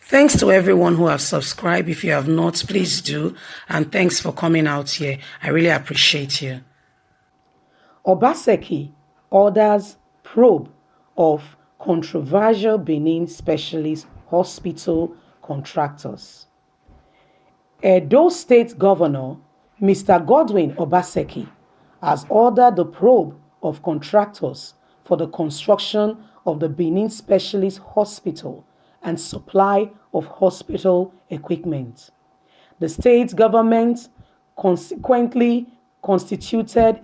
Thanks to everyone who have subscribed. If you have not, please do. And thanks for coming out here. I really appreciate you. Obaseki orders probe of controversial Benin specialist hospital contractors. Edo State Governor Mr. Godwin Obaseki has ordered the probe of contractors for the construction of the Benin Specialist Hospital and supply of hospital equipment. The state government consequently constituted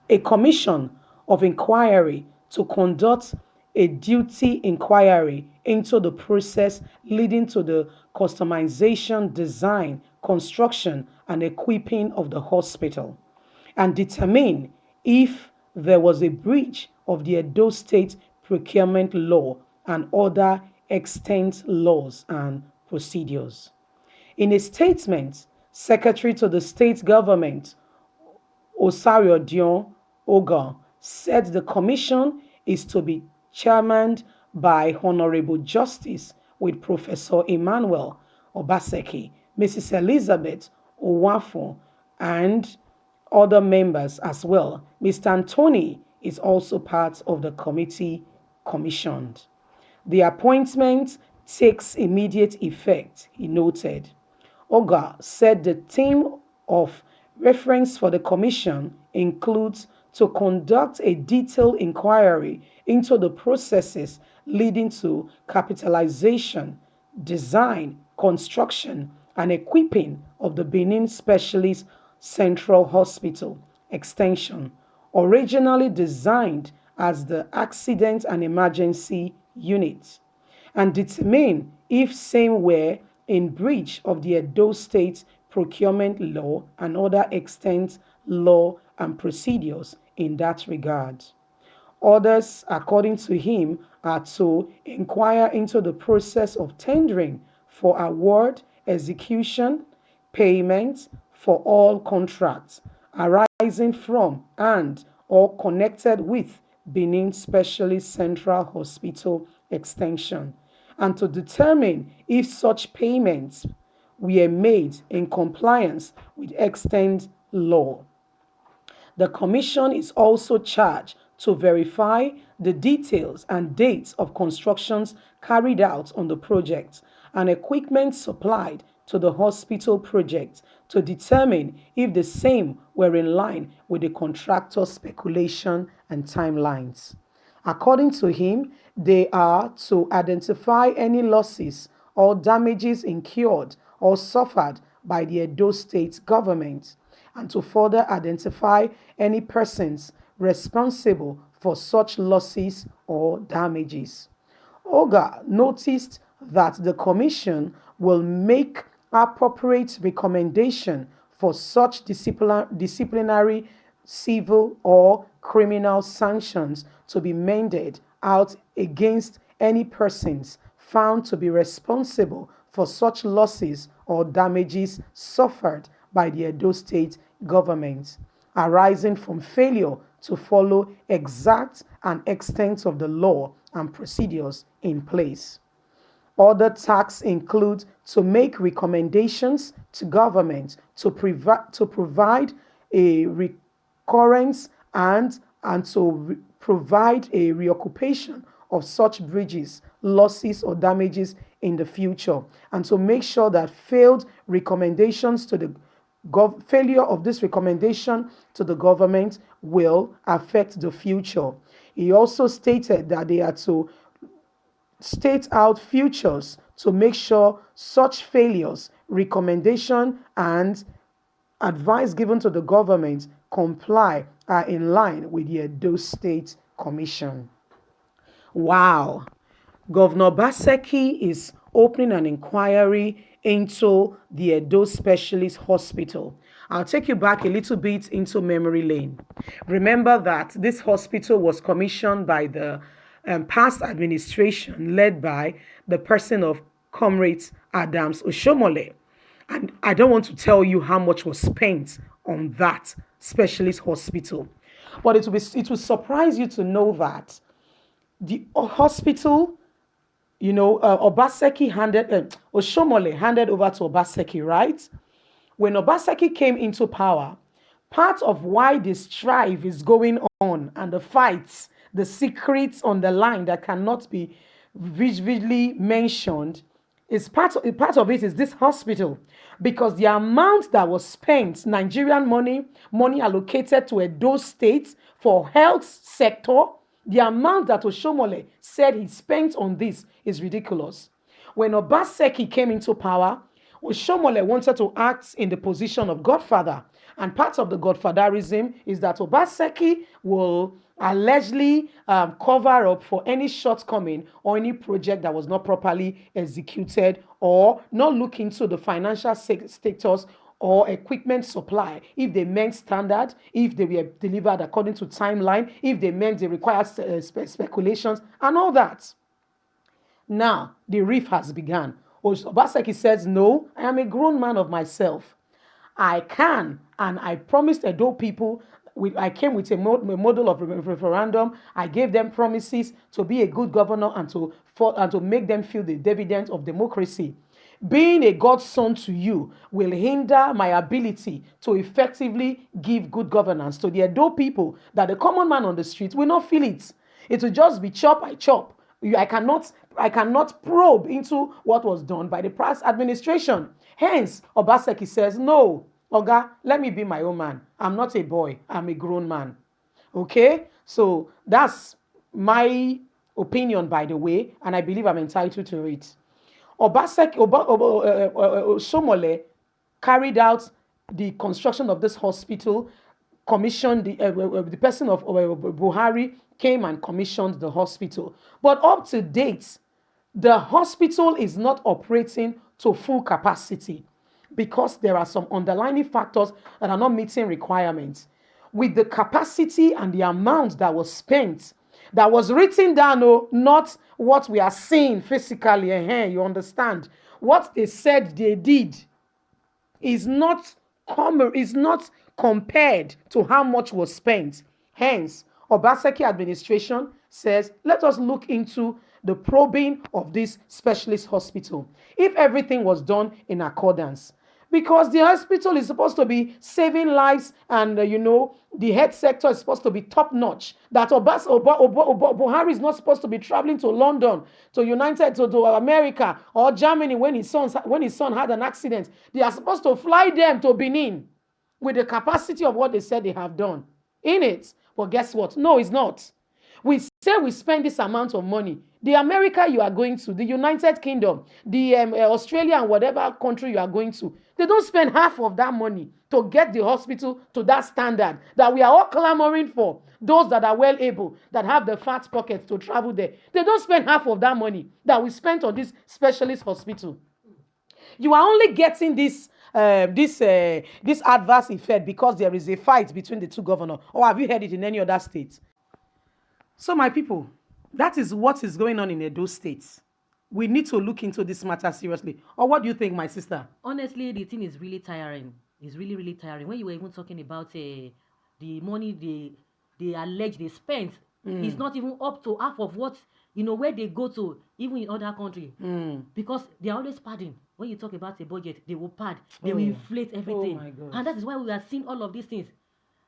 a commission of inquiry to conduct a duty inquiry into the process leading to the customization, design, construction, and equipping of the hospital, and determine if there was a breach of the Edo State procurement law and other extant laws and procedures. In a statement, Secretary to the State Government, Osariodion Oga, said the commission is to be chairmaned by Honorable Justice with Professor Emmanuel Obaseki, Mrs. Elizabeth Owafo, and other members as well. Mr. Anthony is also part of the committee commissioned. The appointment takes immediate effect, he noted. Oga said the theme of reference for the commission includes to conduct a detailed inquiry into the processes leading to capitalization, design, construction, and equipping of the Benin Specialist Central Hospital Extension, originally designed as the Accident and Emergency Unit, and determine if same were in breach of the Edo State procurement law and other extant law and procedures in that regard. Orders, according to him, are to inquire into the process of tendering for award, execution, payment for all contracts arising from and or connected with Benin Specialist Central Hospital Extension, and to determine if such payments were made in compliance with extant law. The commission is also charged to verify the details and dates of constructions carried out on the project and equipment supplied to the hospital project to determine if the same were in line with the contractor's speculation and timelines. According to him, they are to identify any losses or damages incurred or suffered by the Edo State government, and to further identify any persons responsible for such losses or damages. Oga noticed that the commission will make appropriate recommendation for such disciplinary, civil, or criminal sanctions to be meted out against any persons found to be responsible for such losses or damages suffered by the Edo State government, arising from failure to follow exact and extent of the law and procedures in place. Other tasks include to make recommendations to government to provide a recurrence and to provide a reoccupation of such bridges, losses, or damages in the future, and to make sure that failure of this recommendation to the government will affect the future. He also stated that they are to state out futures to make sure such failures, recommendation, and advice given to the government are in line with the Edo State Commission. Wow. Governor Obaseki is opening an inquiry into the Edo Specialist Hospital. I'll take you back a little bit into memory lane. Remember that this hospital was commissioned by the past administration led by the person of Comrade Adams Oshomole. And I don't want to tell you how much was spent on that specialist hospital. But it will surprise you to know that the hospital Obaseki Oshomole handed over to Obaseki, right? When Obaseki came into power, part of why the strife is going on and the fights, the secrets on the line that cannot be vividly mentioned, is part of it is this hospital, because the amount that was spent, Nigerian money allocated to Edo State for health sector, the amount that Oshomole said he spent on this is ridiculous. When Obaseki came into power, Oshomole wanted to act in the position of godfather. And part of the godfatherism is that Obaseki will allegedly cover up for any shortcoming or any project that was not properly executed, or not look into the financial status or equipment supply, if they met standard, if they were delivered according to timeline, if they met the required speculations and all that. Now, the rift has begun. Obaseki says, no, I am a grown man of myself. I can, and I promised Edo people, I came with a model of referendum. I gave them promises to be a good governor and to make them feel the dividends of democracy. Being a godson to you will hinder my ability to effectively give good governance to the Edo people, that the common man on the street will not feel it. It will just be chop by chop. I cannot probe into what was done by the past administration. Hence, Obaseki says, no, Oga, let me be my own man. I'm not a boy. I'm a grown man. Okay? So that's my opinion, by the way, and I believe I'm entitled to it. Somole carried out the construction of this hospital, commissioned the person of Buhari came and commissioned the hospital. But up to date, the hospital is not operating to full capacity because there are some underlying factors that are not meeting requirements. With the capacity and the amount that was spent, that was written down, not what we are seeing physically, you understand? What they said they did is not compared to how much was spent. Hence, Obaseki administration says, let us look into the probing of this specialist hospital. If everything was done in accordance, because the hospital is supposed to be saving lives, and the health sector is supposed to be top notch. That Buhari is not supposed to be traveling to London, to America or Germany when his son had an accident. They are supposed to fly them to Benin with the capacity of what they said they have done in it. But guess what? No, it's not. We say we spend this amount of money. The America you are going to, the United Kingdom, the Australia and whatever country you are going to, they don't spend half of that money to get the hospital to that standard that we are all clamoring for. Those that are well able, that have the fat pockets to travel there, they don't spend half of that money that we spent on this specialist hospital. You are only getting this adverse effect because there is a fight between the two governors. Or have you heard it in any other state? So my people, that is what is going on in Edo State. We need to look into this matter seriously. Or what do you think, my sister? Honestly, the thing is really tiring. It's really, really tiring. When you were even talking about the money they allege they spent, it's not even up to half of what, where they go to, even in other countries. Because they are always padding. When you talk about a budget, they will pad. They will inflate everything. Oh my gosh. And that is why we are seeing all of these things.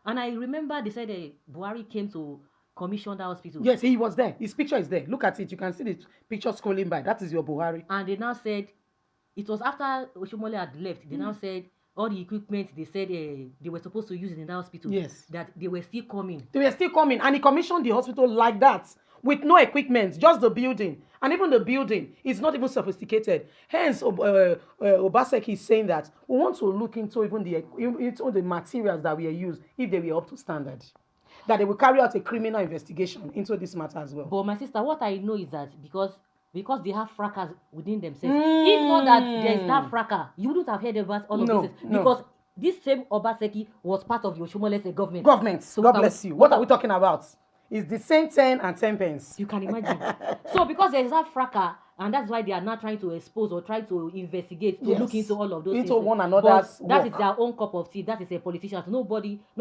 And I remember they said Buhari came to commission that hospital. Yes, he was there. His picture is there. Look at it. You can see the picture scrolling by. That is your Buhari. And they now said, it was after Oshomole had left, they now said all the equipment they said they were supposed to use in that hospital, yes, that they were still coming. They were still coming. And he commissioned the hospital like that, with no equipment, just the building. And even the building is not even sophisticated. Hence, Obaseki is saying that we want to look into even the materials that we are used, if they were up to standard. That they will carry out a criminal investigation into this matter as well. But my sister, what I know is that because they have fracas within themselves. If not that there is that fracas, you wouldn't have heard about all of this. Because this same Obaseki was part of Oshomole's government. So God bless you. What are we talking about? It's the same 10 and 10 pence. You can imagine. So because there is that fracas, and that's why they are not trying to expose or try to investigate, to look into all of those into things. One another's that is their own cup of tea. That is a politician. No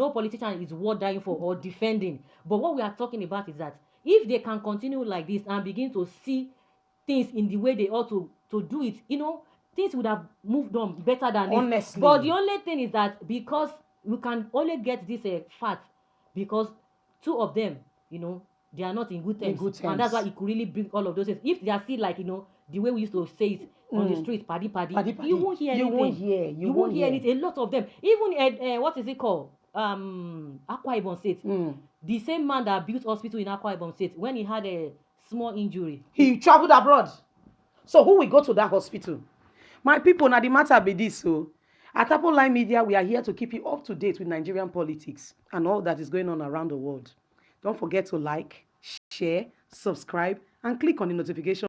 politician is worth dying for or defending. But what we are talking about is that if they can continue like this and begin to see things in the way they ought to do it, things would have moved on better than this. Honestly. But the only thing is that because we can only get this fact because two of them, they are not in good terms. And that's why it could really bring all of those things. If they are still like, the way we used to say it on the street, paddy, you won't hear anything. You won't hear anything. A lot of them. Even, what is it called? Akwa Ibom State. The same man that built hospital in Akwa Ibom State, when he had a small injury, he traveled abroad. So who will go to that hospital? My people, now the matter be this. So at Apple Line Media, we are here to keep you up to date with Nigerian politics and all that is going on around the world. Don't forget to like, share, subscribe, and click on the notification